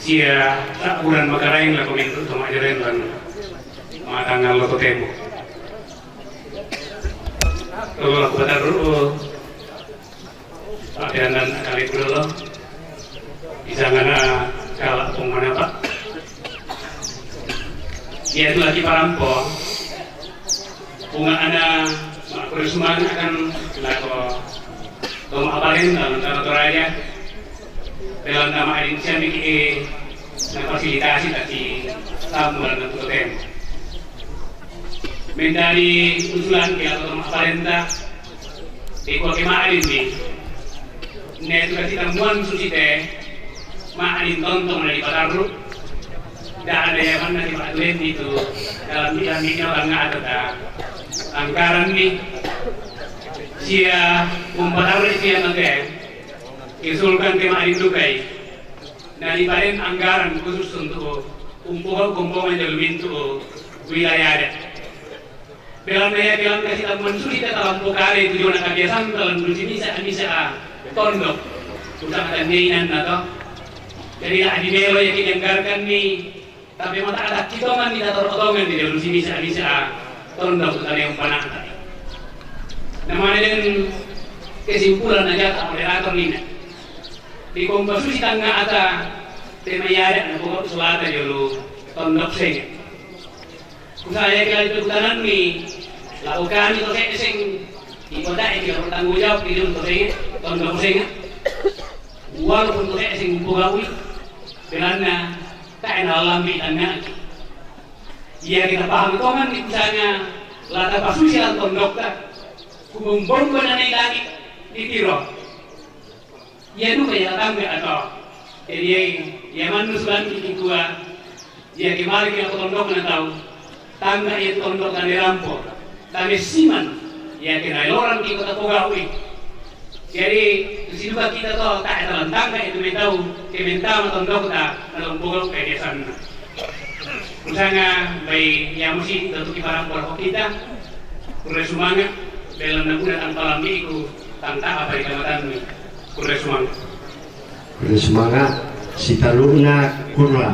sia tak bulan magarain lah kominto sama ajaran lan matangal lo temo kalau aku batar dulu pakaian dan kali dulu bisa ngana kalau pengmana pak dia itu lagi parampo bunga ada perusahaan akan lakukan toma apalin dalam aja dalam nama Indonesia ini fasilitasi tadi tambulan dan tutem mendari usulan ke atau pemerintah di kualki ma'adin ni netu kasi tambuan susite ma'adin tontong na di Patarru dan ada yang mana di Patarru itu dalam bidang orang nggak ada anggaran ni sia Patarru sia nageng isulkan ke ma'adin dukai dari baren anggaran khusus untuk kumpulan yang untuk wilayah ada. Dalam kasih tamuan sulit dalam pokare tujuan kebiasaan dalam dunia bisa tondok usah ada neinan atau jadi lah di melo yang dianggarkan nih tapi mata ada kitongan di datar potongan di dalam bisa tondok tadi yang panah tadi. Namanya dengan kesimpulan aja tak moderator ini. Di komposisi tangga ada tema yada na pokok selatan dulu tondok sing saya kali perhutanan ni lakukan itu sing di kota ini kalau tanggung jawab di untuk sing tondok sing walaupun itu sing bugawi karena tak enak lambi tangga ya kita paham itu kan misalnya lata pasusilan tondok tak kubumbong benanai lagi di tiro ya itu kayak tangga atau jadi ya manusia itu gua ya kemarin kita tondok na tahu tangga itu tondok na dirampo tapi siman ya kena orang di kota Pogawi jadi di sini kita tahu tak ada tangga itu tahu kementama tondok na dalam Pogawi kayak sana misalnya baik yang mesti tentu kita rampo kita kurang semangat dalam nakuda tanpa lambi itu tantang apa di kecamatan ini kurang semangat semangat si taluna kurla